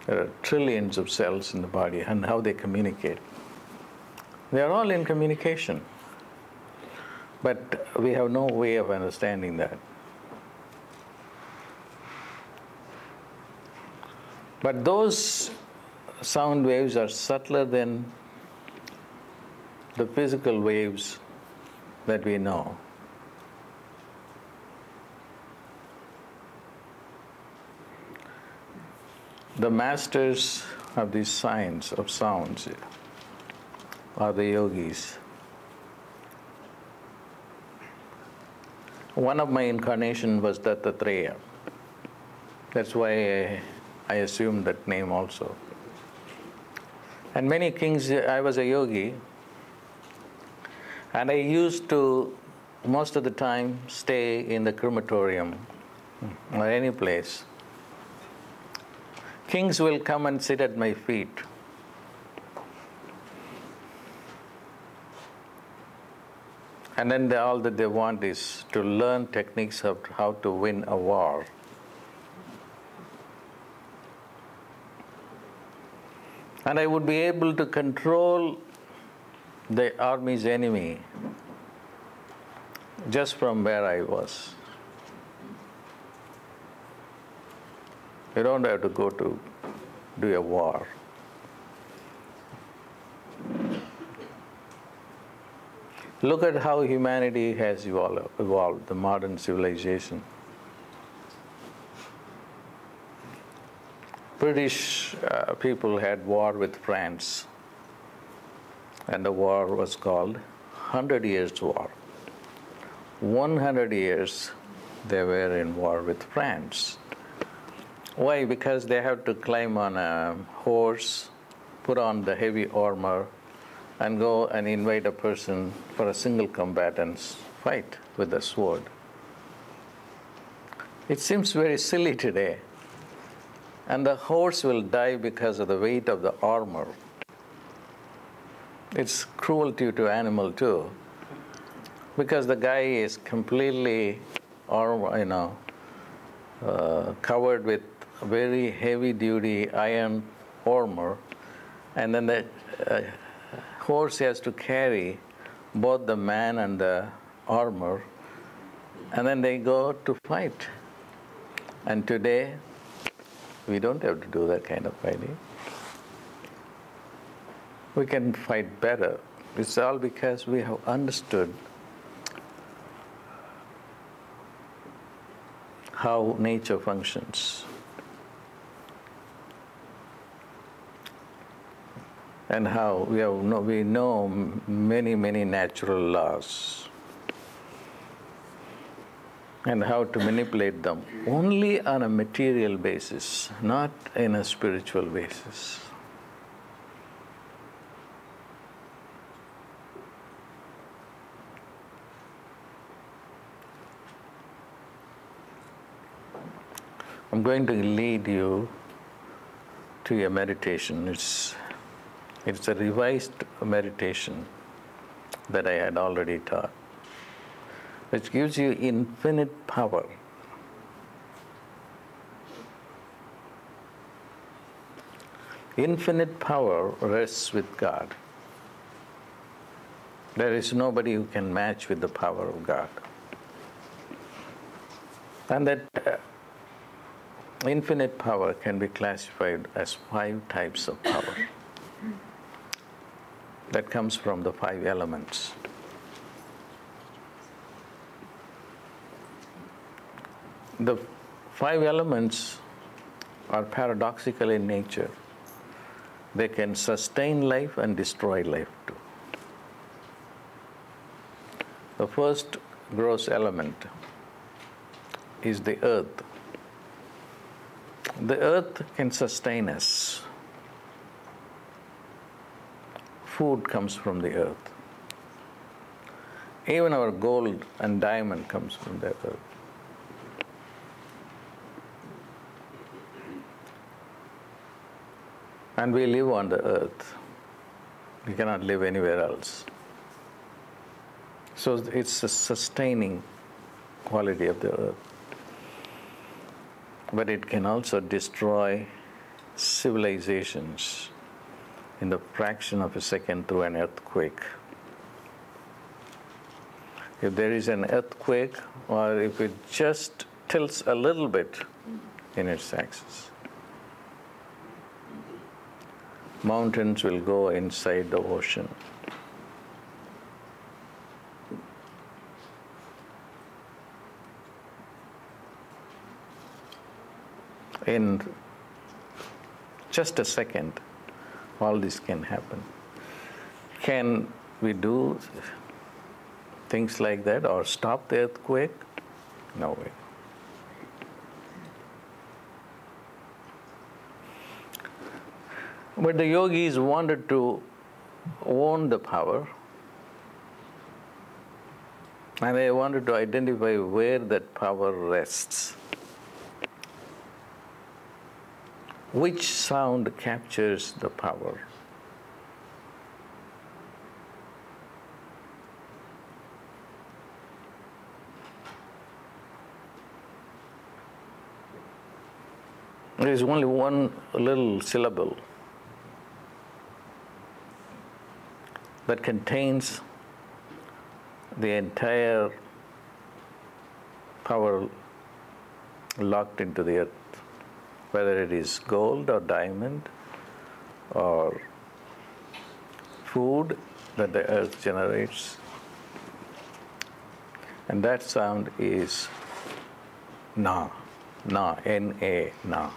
There are trillions of cells in the body and how they communicate. They are all in communication. But we have no way of understanding that. But those sound waves are subtler than the physical waves that we know. The masters of these science of sounds are the yogis. One of my incarnations was Dattatreya. That's why I assumed that name also. And many kings, I was a yogi, and I used to, most of the time, stay in the crematorium or any place. Kings will come and sit at my feet. And then all that they want is to learn techniques of how to win a war. And I would be able to control the army's enemy just from where I was. You don't have to go to do a war. Look at how humanity has evolved, the modern civilization. British people had war with France, and the war was called 100 Years' War. 100 years they were in war with France. Why? Because they have to climb on a horse, put on the heavy armor, and go and invite a person for a single combat and fight with a sword. It seems very silly today. And the horse will die because of the weight of the armor. It's cruelty to animal too, because the guy is completely covered with very heavy-duty iron armor, and then the horse has to carry both the man and the armor, and then they go to fight. And today, we don't have to do that kind of fighting. We can fight better. It's all because we have understood how nature functions. And how we know many, many natural laws, and how to manipulate them only on a material basis, not in a spiritual basis. I'm going to lead you to a meditation. It's a revised meditation that I had already taught, which gives you infinite power. Infinite power rests with God. There is nobody who can match with the power of God. And that infinite power can be classified as 5 types of power. That comes from the 5 elements. The 5 elements are paradoxical in nature. They can sustain life and destroy life too. The first gross element is the earth. The earth can sustain us. Food comes from the earth. Even our gold and diamond comes from the earth. And we live on the earth. We cannot live anywhere else. So it's a sustaining quality of the earth. But it can also destroy civilizations in the fraction of a second through an earthquake. If there is an earthquake, or if it just tilts a little bit in its axis, mountains will go inside the ocean. In just a second, all this can happen. Can we do things like that or stop the earthquake? No way. But the yogis wanted to own the power, and they wanted to identify where that power rests. Which sound captures the power? There is only one little syllable that contains the entire power locked into the earth, whether it is gold or diamond or food that the earth generates. And that sound is Na, Na, N-A, Na.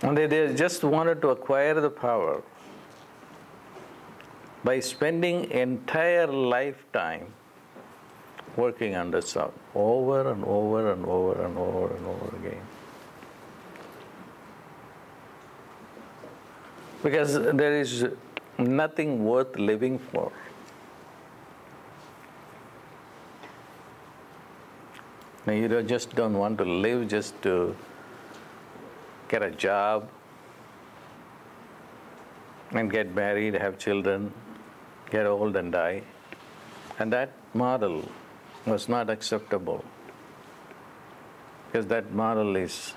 And they just wanted to acquire the power by spending entire lifetime working on the sound, over and over and over and over and over again. Because there is nothing worth living for. Now you just don't want to live just to get a job and get married, have children, get old and die. And that model was not acceptable, because that model is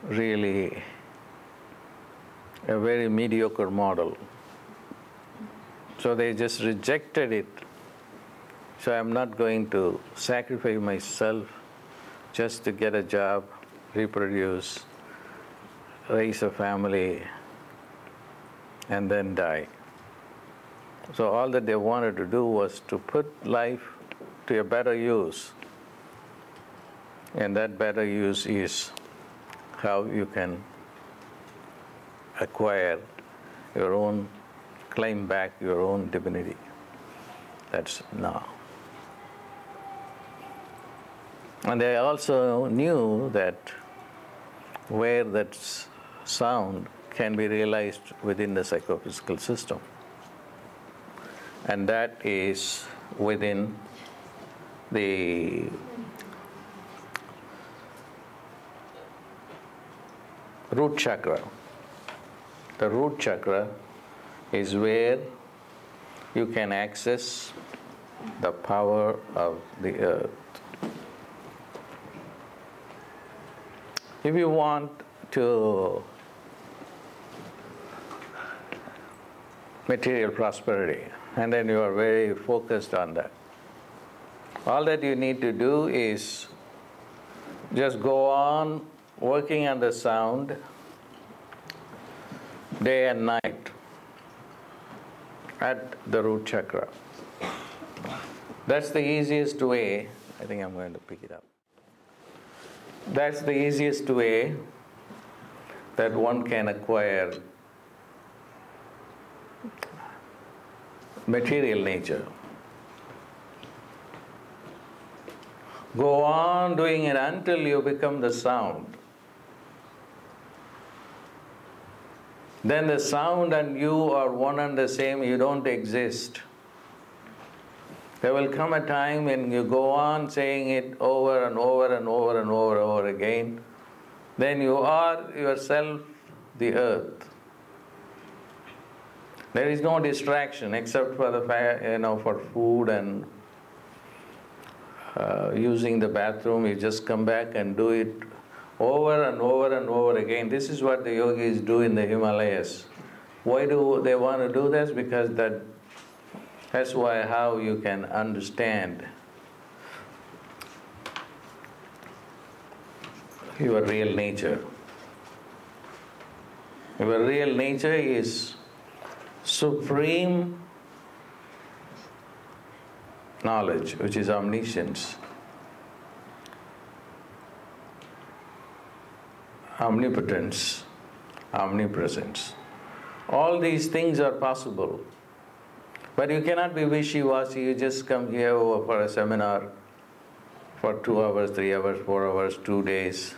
really a very mediocre model. So they just rejected it. So I'm not going to sacrifice myself just to get a job, reproduce, raise a family, and then die. So all that they wanted to do was to put life to a better use. And that better use is how you can acquire your own, claim back your own divinity. That's now. And they also knew that where that sound can be realized within the psychophysical system. And that is within the root chakra. The root chakra is where you can access the power of the earth. If you want to material prosperity, and then you are very focused on that, all that you need to do is just go on working on the sound day and night at the root chakra. That's the easiest way. I think I'm going to pick it up. That's the easiest way that one can acquire material nature. Go on doing it until you become the sound. Then the sound and you are one and the same, you don't exist. There will come a time when you go on saying it over and over and over and over and over again, then you are yourself the earth. There is no distraction except for the for food and using the bathroom. You just come back and do it over and over and over again. This is what the yogis do in the Himalayas. Why do they want to do this? Because that's how you can understand your real nature. Your real nature is supreme knowledge, which is omniscience, omnipotence, omnipresence. All these things are possible. But you cannot be wishy-washy. You just come here for a seminar for 2 hours, 3 hours, 4 hours, 2 days,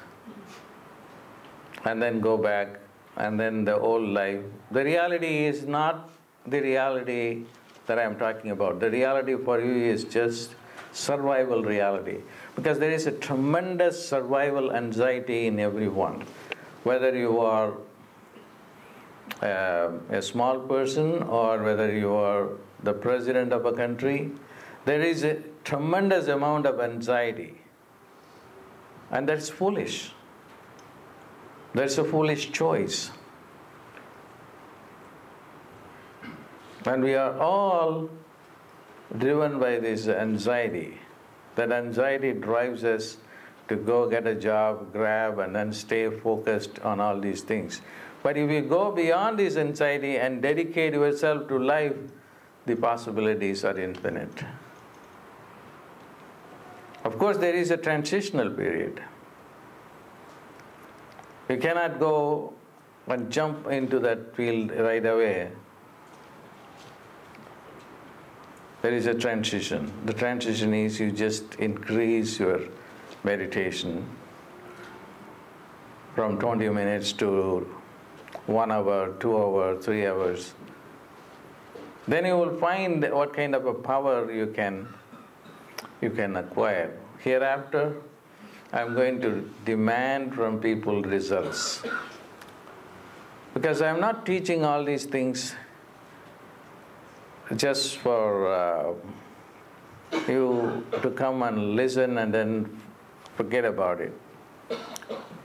and then go back, and then the old life. The reality is not the reality that I am talking about. The reality for you is just survival reality. Because there is a tremendous survival anxiety in everyone. Whether you are a small person or whether you are the president of a country, there is a tremendous amount of anxiety. And that's foolish. That's a foolish choice. And we are all driven by this anxiety. That anxiety drives us to go get a job, grab, and then stay focused on all these things. But if you go beyond this anxiety and dedicate yourself to life, the possibilities are infinite. Of course, there is a transitional period. You cannot go and jump into that field right away. There is a transition. The transition is you just increase your meditation from 20 minutes to 1 hour, 2 hours, 3 hours. Then you will find what kind of a power you can acquire. Hereafter, I am going to demand from people results. Because I am not teaching all these things just for you to come and listen and then forget about it.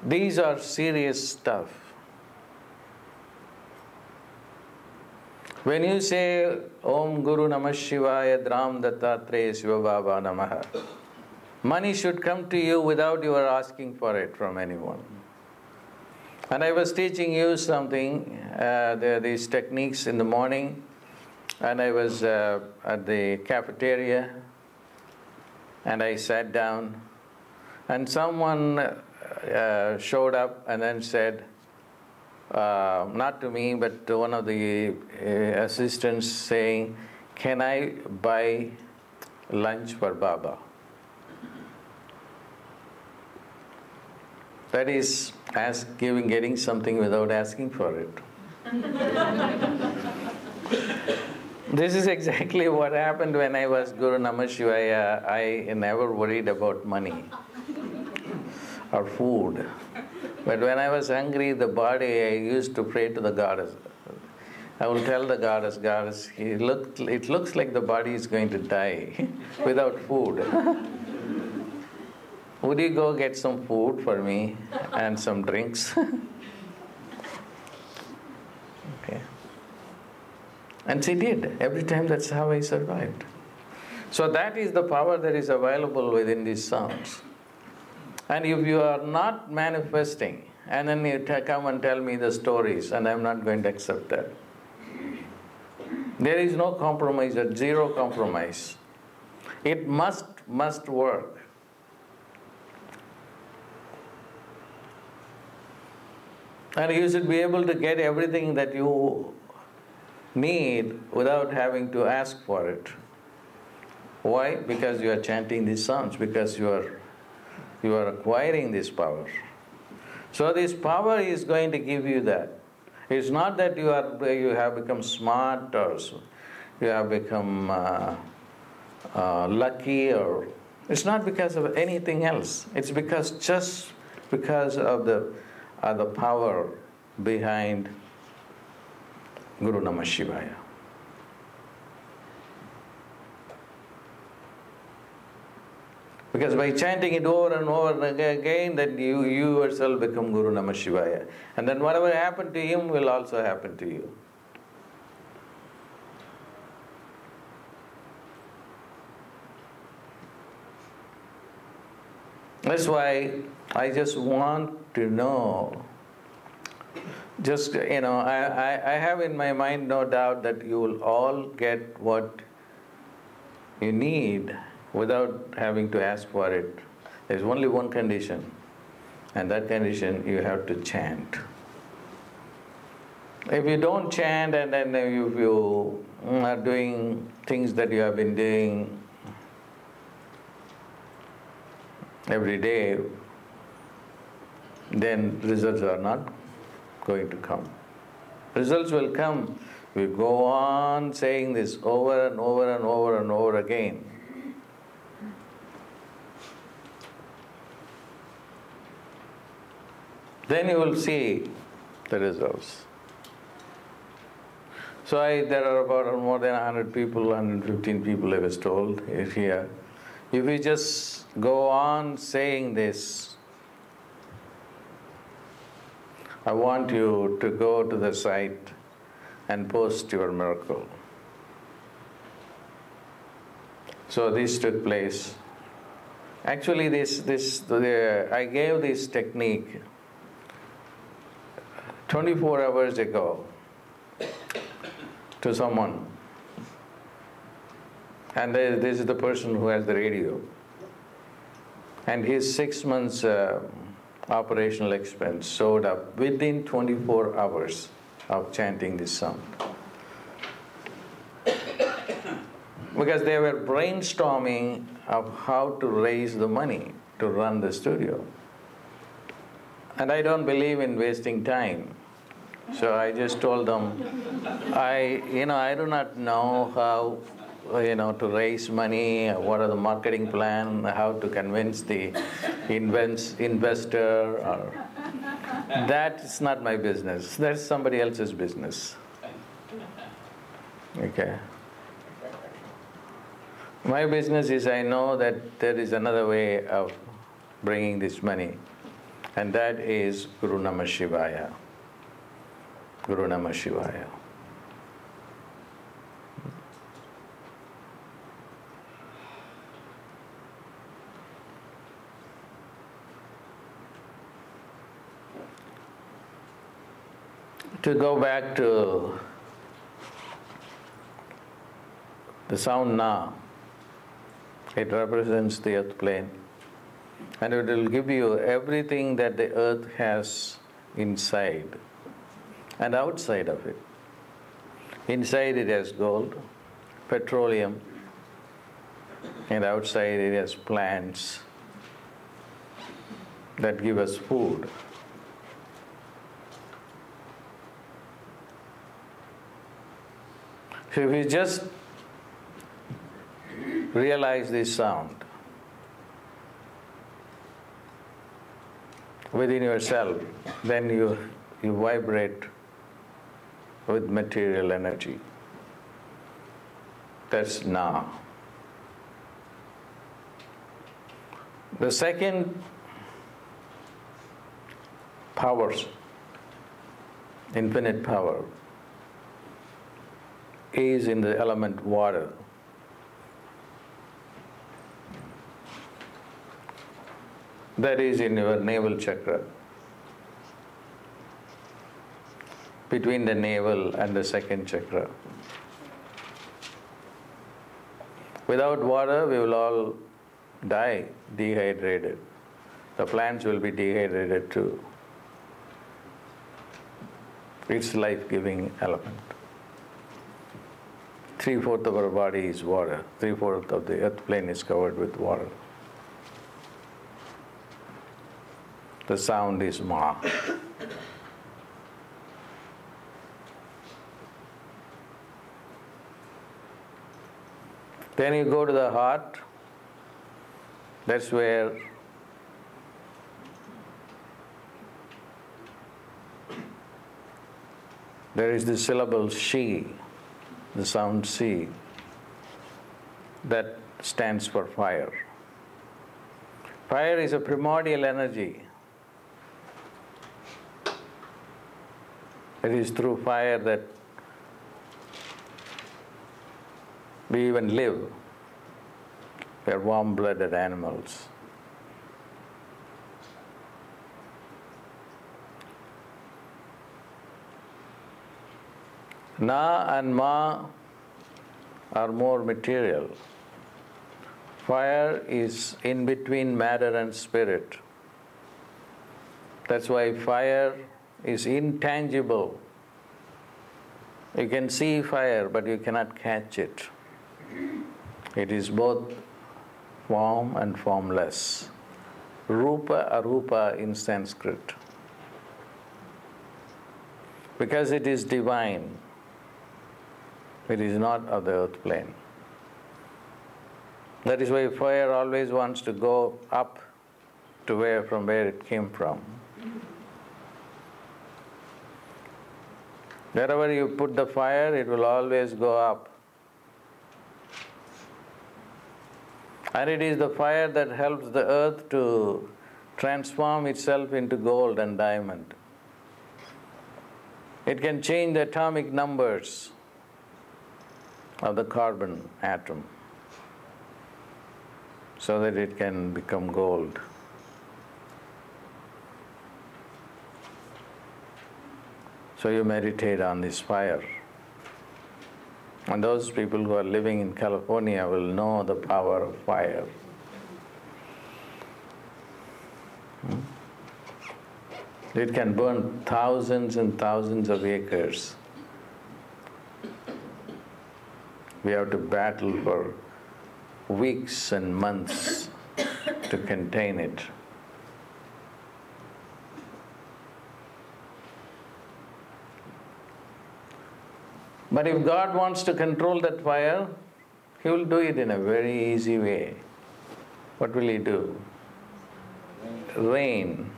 These are serious stuff. When you say Om Guru Namah Shivaya Dram Dattatreya Shiva Baba Namaha, money should come to you without you are asking for it from anyone. And I was teaching you something, there are these techniques in the morning, and I was at the cafeteria, and I sat down, and someone showed up and then said, not to me, but to one of the assistants, saying, "Can I buy lunch for Baba?" That is getting something without asking for it. This is exactly what happened when I was Guru Namah Shivaya. I never worried about money or food. But when I was hungry, the body, I used to pray to the goddess. I will tell the goddess, "Goddess, it looks like the body is going to die without food. Would you go get some food for me and some drinks?" Okay. And she did. Every time, that's how I survived. So that is the power that is available within these sounds. And if you are not manifesting, and then you come and tell me the stories, and I'm not going to accept that. There is no compromise, zero compromise. It must work. And you should be able to get everything that you need without having to ask for it. Why? Because you are chanting these sounds, because you are acquiring this power. So this power is going to give you that. It's not that you have become smart or you have become lucky, or it's not because of anything else. It's just because of the power behind Guru Namah Shivaya. Because by chanting it over and over again, then you yourself become Guru Namah Shivaya. And then whatever happened to him will also happen to you. That's why I just want to know, just, I have in my mind no doubt that you will all get what you need without having to ask for it. There's only one condition, and that condition you have to chant. If you don't chant and then if you are doing things that you have been doing every day, then results are not going to come. Results will come. We go on saying this over and over and over and over again. Then you will see the results. So there are about more than 100 people, 115 people I was told here. If we just go on saying this, I want you to go to the site and post your miracle. So this took place. Actually, I gave this technique 24 hours ago to someone. And this is the person who has the radio. And his 6 months operational expense showed up within 24 hours of chanting this sound. Because they were brainstorming of how to raise the money to run the studio. And I don't believe in wasting time. So I just told them, I do not know how, to raise money, what are the marketing plan, how to convince the investor, or that's not my business. That's somebody else's business. Okay. My business is I know that there is another way of bringing this money, and that is Guru Namah Shivaya. Guru Namah Shivaya. To go back to the sound Na, it represents the earth plane, and it will give you everything that the earth has inside and outside of it. Inside it has gold, petroleum, and outside it has plants that give us food. So if you just realize this sound within yourself, then you vibrate with material energy. That's Na. The second powers, infinite power, is in the element water. That is in your navel chakra, between the navel and the second chakra. Without water, we will all die dehydrated. The plants will be dehydrated too. It's life-giving element. 3/4 of our body is water. 3/4 of the earth plane is covered with water. The sound is Ma. Then you go to the heart. That's where there is the syllable She, the sound Si, that stands for fire. Fire is a primordial energy. It is through fire that we even live. We are warm-blooded animals. Na and Ma are more material. Fire is in between matter and spirit. That's why fire is intangible. You can see fire, but you cannot catch it. It is both form and formless. Rupa, arupa in Sanskrit. Because it is divine. It is not of the earth plane. That is why fire always wants to go up to from where it came from. Wherever you put the fire, it will always go up. And it is the fire that helps the earth to transform itself into gold and diamond. It can change the atomic numbers of the carbon atom so that it can become gold. So you meditate on this fire. And those people who are living in California will know the power of fire. It can burn thousands and thousands of acres. We have to battle for weeks and months to contain it. But if God wants to control that fire, He will do it in a very easy way. What will He do? Rain.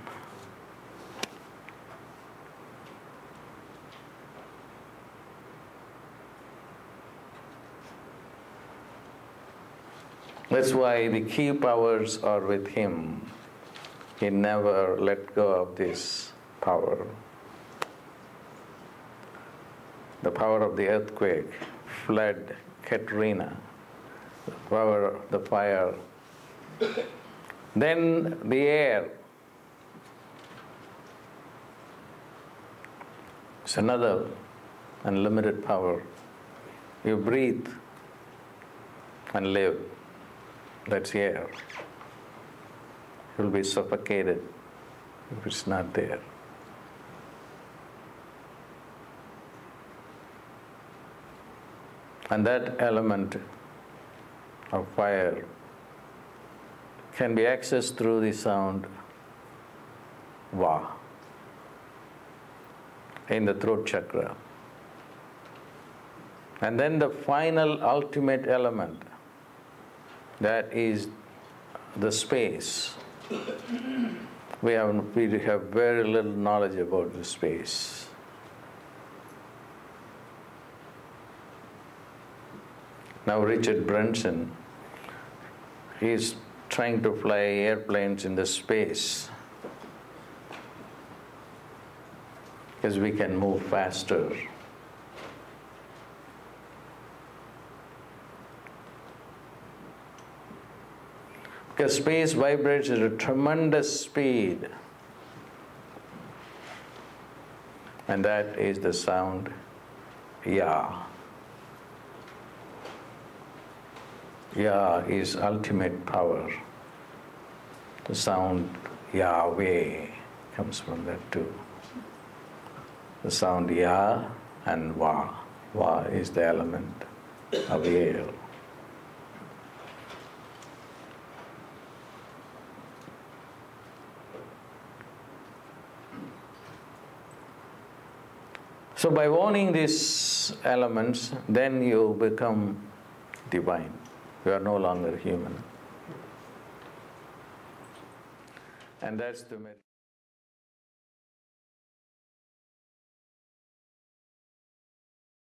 That's why the key powers are with Him. He never let go of this power. The power of the earthquake, flood, Katrina, the power of the fire. Then the air. It's another unlimited power. You breathe and live. That's air. You'll be suffocated if it's not there. And that element of fire can be accessed through the sound Va in the throat chakra. And then the final ultimate element, that is the space. We have very little knowledge about the space. Now Richard Branson, he is trying to fly airplanes in the space because we can move faster. Because space vibrates at a tremendous speed. And that is the sound Ya. Ya is ultimate power. The sound Yahweh comes from that too. The sound Ya and Va. Va is the element of air. So by owning these elements, then you become divine. You are no longer human. And that's the